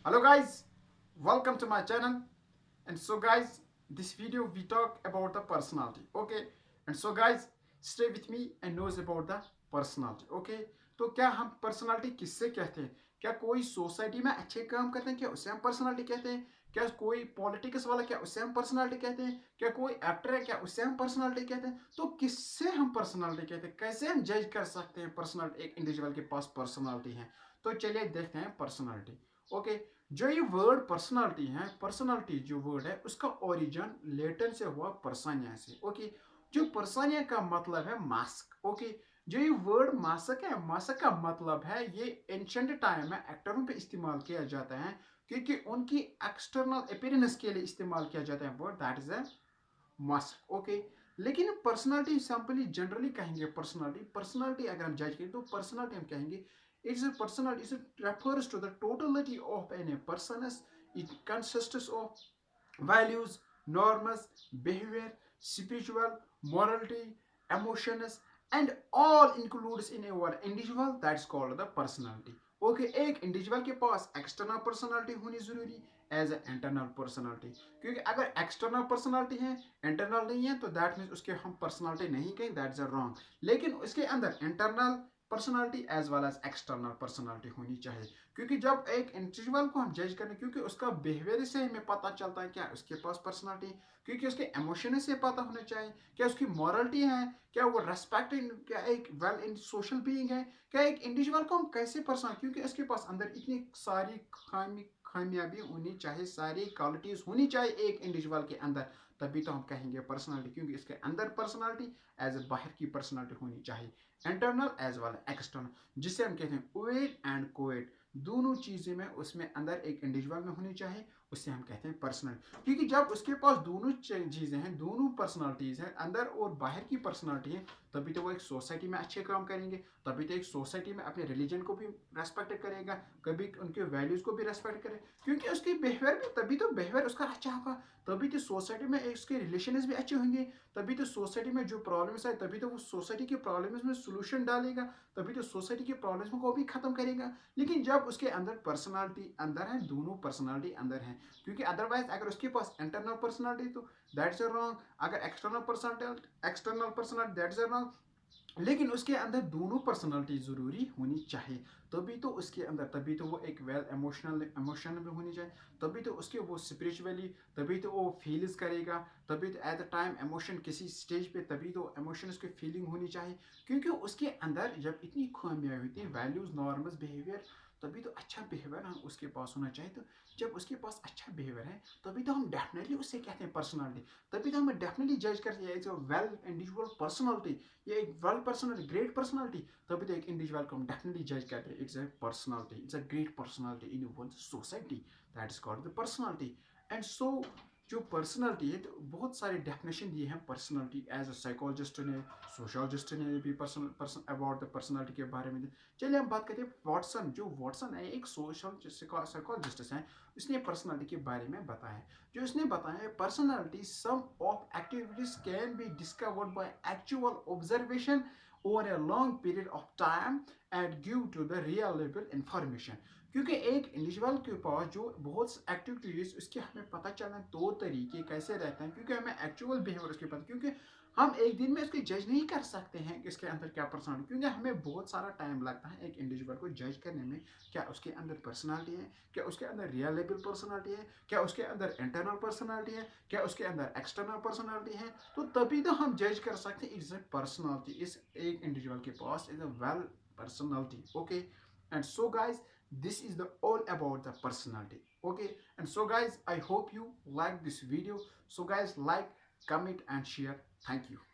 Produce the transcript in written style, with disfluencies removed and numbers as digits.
Hello guys, welcome to my channel. And so guys, this video we talk about the personality. Okay, and so guys, stay with me and knows about the personality. Okay, तो क्या हम personality किससे कहते हैं? क्या कोई society में अच्छे काम करते हैं, क्या उसे हम पर्सनालिटी कहते हैं? क्या कोई पॉलिटिक्स वाला, क्या उसे हम पर्सनालिटी कहते हैं? क्या कोई एक्टर है, क्या उसे हम पर्सनालिटी कहते हैं? तो किससे हम पर्सनालिटी कहते हैं? कैसे हम जज कर सकते हैं पर्सनालिटी, एक इंडिविजुअल के पास पर्सनालिटी है? तो चलिए देखते हैं पर्सनालिटी। ओके, जो ये वर्ड पर्सनालिटी है, पर्सनालिटी जो वर्ड है उसका ओरिजिन लेटिन से हुआ पर्सनिया से। ओके, जो पर्सनिया का मतलब है मास्क। ओके, जो ये वर्ड मास्क है, मास्क का मतलब है, ये एंशंट टाइम में एक्टरों पे इस्तेमाल किया जाता है क्योंकि उनकी एक्सटर्नल अपीयरेंस के लिए इस्तेमाल किया जाता है word, that is a mask. Okay, लेकिन पर्सनालिटी सिंपली जनरली कहेंगे पर्सनालिटी, पर्सनालिटी अगर हम जज करें तो पर्सनालिटी हम कहेंगे it's a personality, it refers to the totality of any person. It consists of values, norms, behavior, spiritual, morality, emotions, and all includes in our individual, that's called the personality. Okay, एक individual के पास external personality होनी जरूरी as a internal personality, क्योंकि अगर external personality है, internal नहीं है, तो दैट मीन्स उसके हम पर्सनालिटी नहीं कहें, दैट्स अ रॉन्ग। लेकिन उसके अंदर internal personality as well as external personality होनी चाहिए, क्योंकि जब एक इंडिविजुअल को हम जज करें, क्योंकि उसका बिहेवियर से हमें पता चलता है क्या उसके पास पर्सनालिटी, क्योंकि उसके इमोशन से पता होना चाहिए क्या उसकी मॉरलिटी है, क्या वो रेस्पेक्ट, क्या एक वेल इन सोशल बीइंग है, क्या एक इंडिविजुअल को हम कैसे पर्सन, क्योंकि उसके पास अंदर इतनी सारी खामियाबी होनी चाहिए, सारी क्वालिटीज होनी चाहिए एक इंडिविजुअल के अंदर, तभी तो हम कहेंगे पर्सनालिटी, क्योंकि इसके अंदर पर्सनालिटी एज ए बाहर की पर्सनालिटी होनी चाहिए, इंटरनल एज वेल एक्सटर्नल, जिसे हम कहते हैं ओएड एंड कोएड, दोनों चीजें में उसमें अंदर एक इंडिविजुअल में होनी चाहिए, उससे हम कहते हैं पर्सनल। क्योंकि जब उसके पास दोनों चीजें हैं, दोनों पर्सनालिटीज हैं, अंदर और बाहर की पर्सनालिटी है, तभी तो वो एक सोसाइटी में अच्छे काम करेंगे, तभी तो एक सोसाइटी में अपने रिलीजन को भी रेस्पेक्ट करेगा, कभी उनके वैल्यूज को भी रेस्पेक्ट करे, क्योंकि उसकी बिहेवियर भी, तभी तो बिहेवियर उसका अच्छा होगा, तभी तो सोसाइटी में उसके रिलेशन भी अच्छे होंगे, तभी तो सोसाइटी में जो प्रॉब्लम्स है, तभी तो वो सोसाइटी के प्रॉब्लम्स में सोल्यूशन डालेगा, तभी तो सोसाइटी के प्रॉब्लम्स को भी खत्म करेगा। लेकिन जब उसके अंदर पर्सनालिटी अंदर है, दोनों पर्सनालिटी अंदर है, क्योंकि अदरवाइज अगर उसके पास इंटरनल पर्सनालिटी तो दैट्स अ रॉन्ग, अगर external personality that's a wrong, लेकिन उसके अंदर दोनों पर्सनालिटी जरूरी होनी चाहिए, तभी तो उसके अंदर, तभी तो वो एक वेल इमोशनल भी होनी चाहिए, तभी तो उसके वो स्पिरिचुअली, तभी तो वो फील्स करेगा, तभी तो एट द टाइम इमोशन किसी स्टेज पे, तभी तो इमोशन उसकी फीलिंग होनी चाहिए, क्योंकि उसके अंदर जब इतनी खामियां होती हैं, वैल्यूज, नॉर्म्स, बिहेवियर, तभी तो अच्छा बिहेवियर हम उसके पास होना चाहिए। तो जब उसके पास अच्छा बिहेवियर है, तभी तो हम डेफिनेटली उससे कहते हैं पर्सनालिटी, तभी तो हम डेफिनेटली जज करते हैं as a well individual personality, ये एक वेल पर्सनालिटी, ग्रेट पर्सनालिटी, तभी तो एक इंडिविजुअल को हम डेफिनेटली जज करते हैं, it's a personality, it's a great personality in one society, that is called the personality. And so जो पर्सनालिटी है, तो बहुत सारे डेफिनेशन दिए हैं पर्सनालिटी, एज अ साइकोलॉजिस्ट ने, सोशोलॉजिस्ट ने भी पर्सन अबाउट द पर्सनालिटी के बारे में। चलिए हम बात करते हैं वाटसन, जो वाटसन है एक सोशल साइकोलॉजिस्ट है, उसने पर्सनालिटी के बारे में बताया, जो उसने बताया personality sum of activities can be discovered by actual observation over a long period of time and give to the reliable information, क्योंकि एक इंडिविजुअल के पास जो बहुत एक्टिविटीज उसके हमें पता चलना दो तरीके कैसे रहते हैं, क्योंकि हमें एक्चुअल बिहेवियर उसके पता, क्योंकि हम एक दिन में उसको जज नहीं कर सकते हैं कि इसके अंदर क्या पर्सनालिटी, क्योंकि हमें बहुत सारा टाइम लगता है एक इंडिविजुअल को जज करने में, क्या उसके अंदर पर्सनालिटी है, क्या उसके अंदर रियलेबल पर्सनालिटी है, क्या उसके अंदर इंटरनल पर्सनालिटी है, क्या उसके अंदर एक्सटर्नल पर्सनालिटी है, तो तभी तो हम जज कर सकते हैं इट्स अ पर्सनालिटी, इस एक इंडिविजुअल के पास is a well personality. Okay, and so guys, this is the all about the personality. Okay, and so guys, I hope you like this video. So guys, like, comment and share. Thank you.